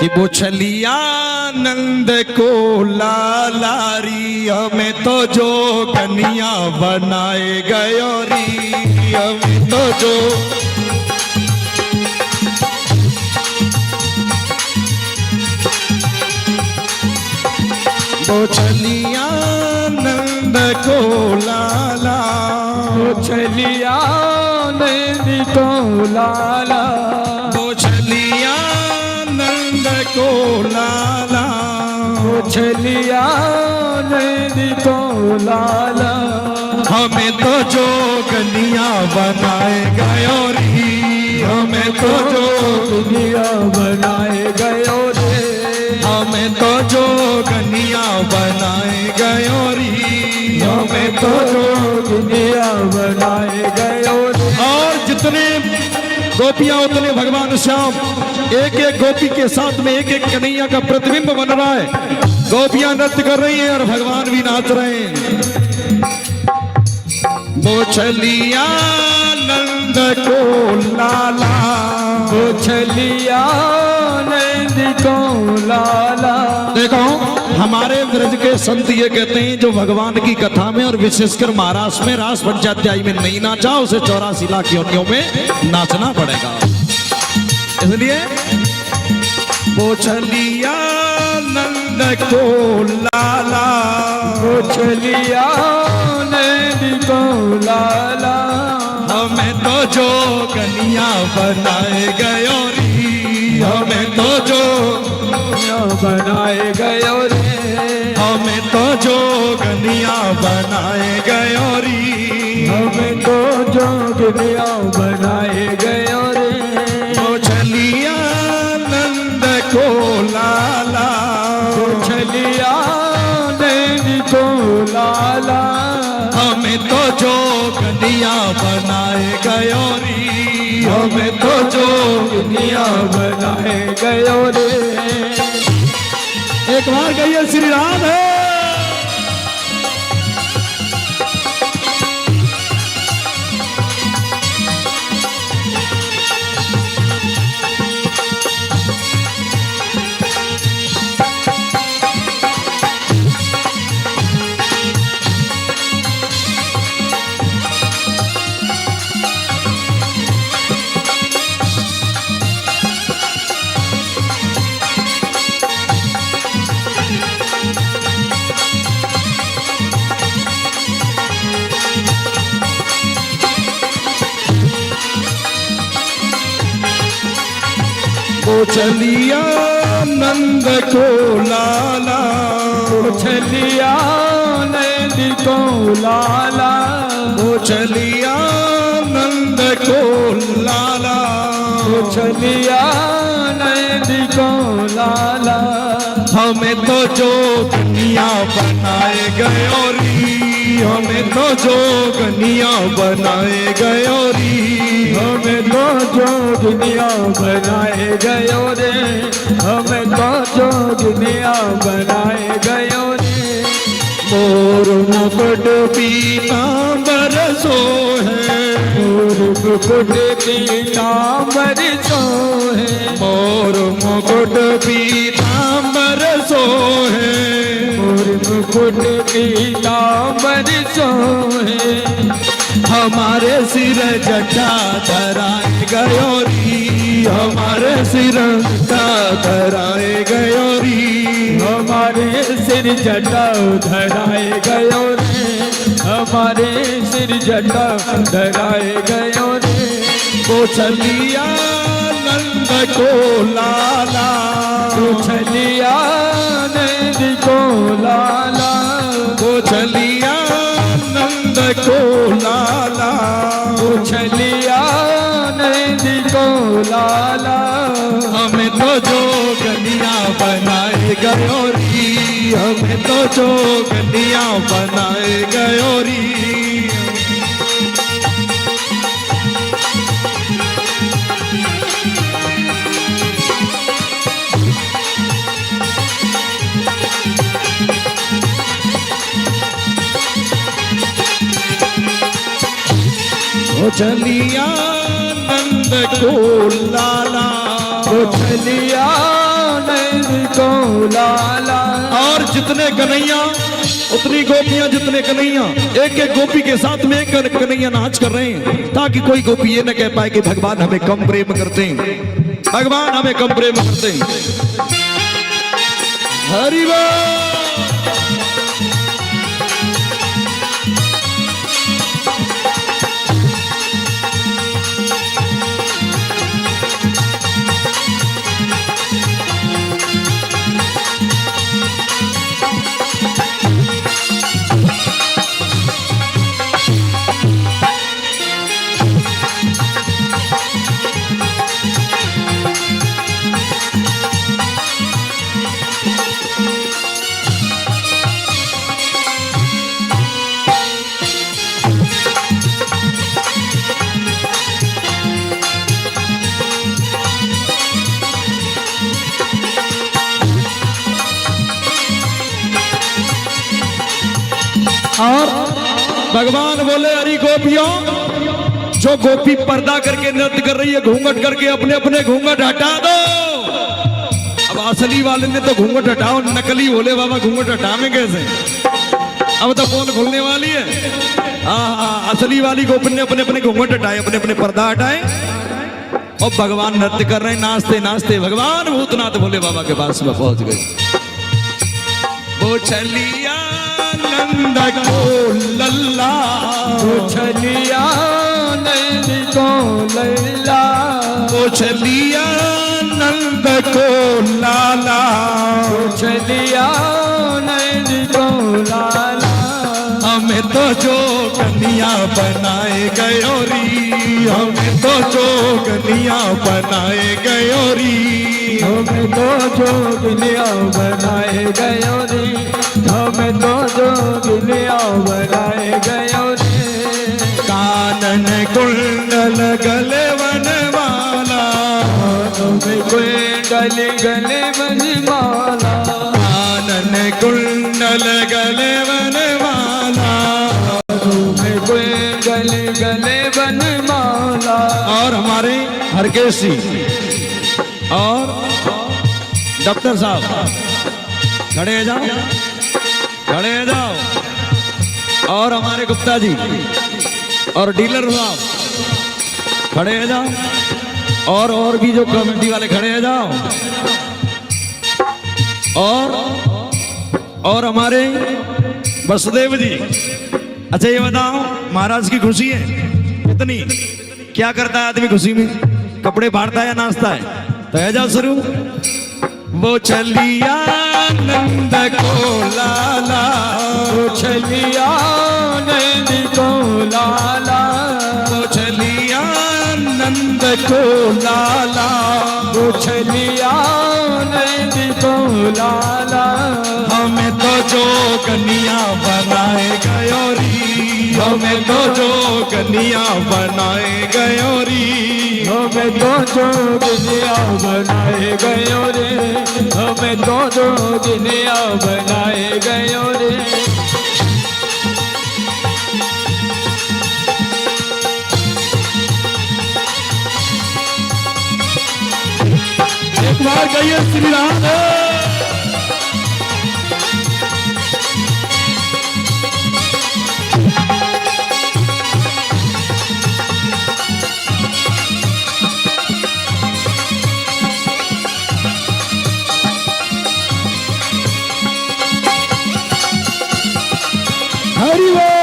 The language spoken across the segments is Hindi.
कि वो छलिया नंद को लालारी, हमें तो जो कन्या बनाए गयोरी, हमें तो जो वो छलिया नंद को लाला, वो छलिया नंद को लाला, वो छलिया नंद को लाला, वो छलिया नंद को लाला, हमें तो जो कन्या बनाए गयोरी, हमें तो जो कन्या बनाए गयो रे, हमें तो जो कन्या बनाए गयोरी, हमें तो जो कन्या बनाए गयो रे। और जितने गोपियां उतने भगवान श्याम, एक एक गोपी के साथ में एक एक कन्हैया का प्रतिबिंब बन रहा है। गोपियां नृत्य कर रही हैं और भगवान भी नाच रहे हैं। वो छलिया नंद को लाला, वो छलिया नंद को लाला। देखो हमारे ब्रज के संत ये कहते हैं जो भगवान की कथा में और विशेषकर महाराष्ट्र में रास पंचाध्याय में नहीं नाचा उसे 84 लाख योनियों में नाचना पड़ेगा। इसलिए वो छलिया नंद को लाला, वो छलिया नंद को लाला, हमें तो जो कन्या बनाए गयोरी, हमें तो जो बनाए गयो रे, हमें तो जो कन्या बनाए गयोरी, हमें तो जो कन्या बनाए गयो रे। वो छलिया नंद को लाला, वो छलिया नंद को लाला, हमें तो जो कन्या बनाए गयोरी, हमें तो जो कन्या बनाए गयो रे। एक बार कहिए श्री राम है। वो छलिया नंद को लाला, वो छलिया नंद को लाला, वो छलिया नंद को लाला, वो छलिया नंद को लाला, हमें तो जो कन्या बनाए गयोरी, हमें तो जो कन्या बनाए गयोरी, हमें तो जो दुनिया बनाए गयो रे, हमें तो जो दुनिया बनाए गयो रे। मोर मुकुट पीतांबर सोहे, मोर मुकुट पीतांबर सोहे, मोर मुकुट पीतांबर सोहे, मोर मुकुट पीतांबर सोहे, हमारे सिर जटा धराए गयोरी, हमारे सिर जटा धराए गयोरी, हमारे सिर जटा धराए गयो रे, हमारे सिर जटा धराए गयो रे। वो छलिया नंद को लाला, वो छलिया नंद को लाला, वो छलिया नंद को लाला, वो छलिया नंद को लाला, हमें तो जो कन्या बनाए गयोरी, हमें तो जो कन्या बनाए गयोरी। वो छलिया नंद को लाला, वो छलिया नंद को लाला। और जितने कन्हैया उतनी गोपियां, जितने कन्हैया, एक एक गोपी के साथ में एक कन्हैया नाच कर रहे हैं, ताकि कोई गोपी ये न कह पाए कि भगवान हमें कम प्रेम करते हैं, भगवान हमें कम प्रेम करते हैं। हरि बोल। और भगवान बोले, अरे गोपियों, जो गोपी पर्दा करके नृत्य कर रही है, घूंघट करके अपने अपने घूंघट हटा दो। अब असली वाले ने तो घूंघट हटाओ, नकली बोले बाबा घूंघट हटावे कैसे? अब तो पोल खुलने वाली है। असली वाली गोपी ने अपने अपने घूंघट हटाए, अपने अपने पर्दा हटाए, और भगवान नृत्य कर रहे हैं, नाचते नाचते भगवान भूतनाथ भोले बाबा के पास में पहुंच गए। वो चलिया नंद को लल्ला, वो चलिया नंद को लल्ला, वो चलिया नंद को लाला, वो चलिया नंद को लाला। हमें तो जो कन्या बनाए गयोरी, हमें तो जो कन्या बनाए गयोरी, हमें तो जोगिनिया बनाए गयो रे, हमें तो जोगिनिया बनाए गयो रे। कानन कुंडल गले वनमाला, हमें कुंडल गले वनमाला, कानन कुंडल गले वनमाला, हमें कुंडल गले वनमाला। और हमारे हरकेश जी और डॉक्टर साहब खड़े जाओ, खड़े जाओ, और हमारे गुप्ता जी और डीलर साहब खड़े जाओ, और भी जो कमेटी वाले खड़े जाओ, और हमारे वसुदेव जी। अच्छा ये बताओ, महाराज की खुशी है कितनी? क्या करता है आदमी खुशी में? कपड़े फाड़ता है या नाचता है? तो है जाओ शुरू। वो चलिया नंद को लाला, वो चलिया नंद को लाला, वो चलिया नंद को लाला, वो चलिया नंद को लाला। हमें तो जो कन्या बनाए गयोरी, हमें तो जो कन्या बनाए गयोरी, हमें तो जोगिनिया बनाए गयो रे, हमें तो जोगिनिया बनाए गयो रे। एक बार कहिए श्री राम। हरि बोल।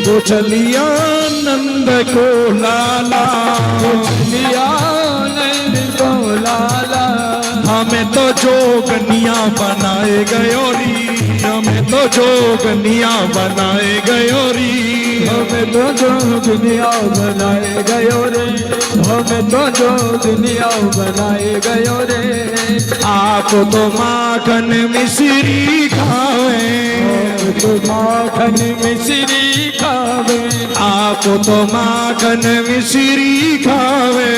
तो चलिया नंद को लाला, लिया नंद को लाला, हमें तो जोगनिया बनाए गयोरी, हमें तो जोगनिया बनाए गयोरी, हमें तो जो दुनिया बनाए गयो रे, हमें तो जो दुनिया बनाए गयो रे। आप तो माखन मिश्री खावे, तो माखन मिश्री खावे, आप तो माखन मिश्री खावे,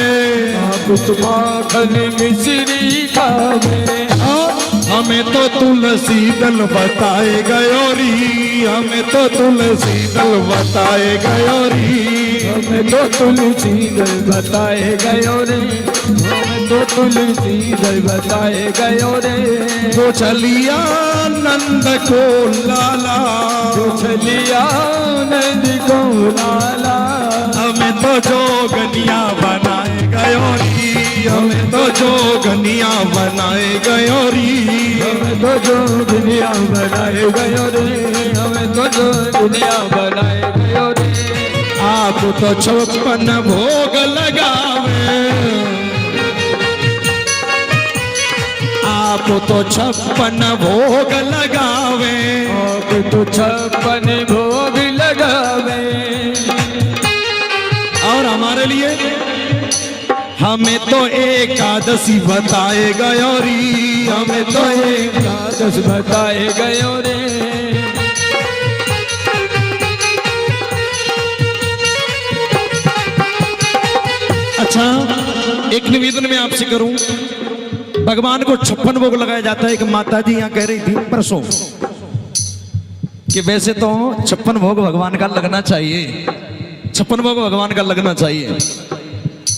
आप तो माखन मिश्री खावे। हमें तो तुलसी दल बताए गयोरी, हमें तो तुलसी दल बताए गयोरी, हमें तो तुलसी दल बताए गयो रे, हमें तो तुलसी दल बताए गयो रे। तो चलिया नंद को लाला, जो चलिया नंद को लाला, हमें तो जोगनिया बनाए गयोरी, हमें तो जोगनिया बनाए गयोरी, हमें तो जो दुनिया बनाए गयो रे, हमें तो जो दुनिया बनाए गयो रे। आप तो 56 भोग लगावे, आप तो 56 भोग लगावे, आप तो 56 भोग लगावे। और हमारे लिए हमें तो एकादशी बताए गयोरी, हमें तो एकादश बताए गयो रे। अच्छा, एक निवेदन मैं आपसे करूं, भगवान को 56 भोग लगाया जाता है। एक माता जी यहाँ कह रही थी परसों कि वैसे तो 56 भोग भगवान का लगना चाहिए, 56 भोग भगवान का लगना चाहिए,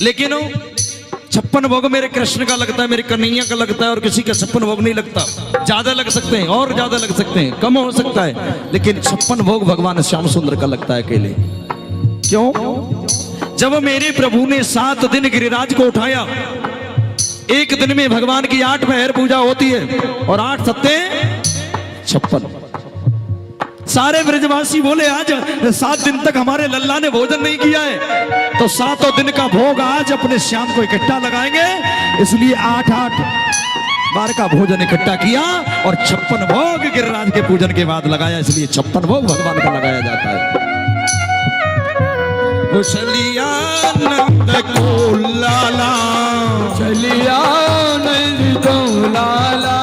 लेकिन 56 भोग मेरे कृष्ण का लगता है, मेरे कन्हैया का लगता है, और किसी का 56 भोग नहीं लगता। ज्यादा लग सकते हैं और ज्यादा लग सकते हैं, कम हो सकता है, लेकिन 56 भोग भगवान श्याम सुंदर का लगता है अकेले। क्यों? जब मेरे प्रभु ने 7 दिन गिरिराज को उठाया, एक दिन में भगवान की 8 पहर पूजा होती है, और 8 सत्ते 56। सारे ब्रजवासी बोले आज 7 दिन तक हमारे लल्ला ने भोजन नहीं किया है, तो 7 दिन का भोग आज अपने श्याम को इकट्ठा लगाएंगे, इसलिए 8-8 बार का भोजन इकट्ठा किया, और 56 भोग गिरिराज के पूजन के बाद लगाया, इसलिए 56 भोग भगवान का लगाया जाता है। चलिया नंद को लाला, चलिया नंद को लाला,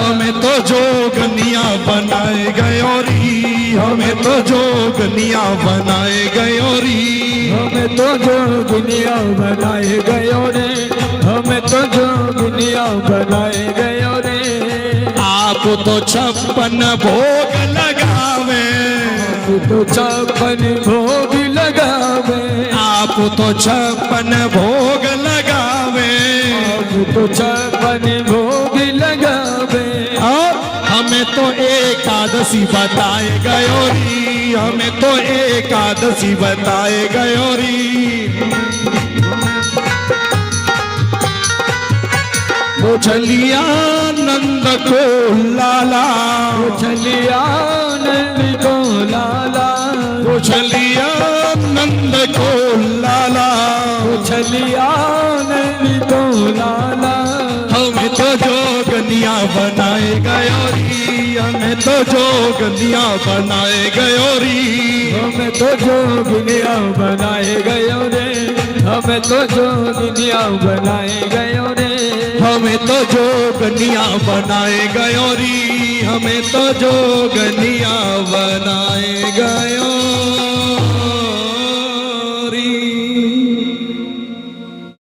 हमें तो जोगनिया बनाए गयोरी, हमें तो जोगनिया बनाए गयोरी, हमें तो जो दुनिया बनाए गयो रे, हमें तो जो दुनिया बनाए गयो रे। आप तो 56 भोग लगावे, तो 56 भोग लगावे, आप तो 56 भोग लगावे, आप तो 56 भोग लगावे। और हमें तो एकादशी बताए गयोरी, हमें तो एकादशी बताए गयोरी। तो चलिया नंद को लाला, चलिया नंद को लाला, तो चलिया नंद को लाला, चलिया नंद को लाला, हमें तो जोगनिया बनाए गयोरी, हमें तो जोगनिया बनाए गयोरी, हमें तो जो दुनिया बनाए गयो रे, हमें तो जो दुनिया बनाए गयो रे। हमें तो जोगनिया बनाए गयोरी, हमें तो जोगनिया बनाए गयो।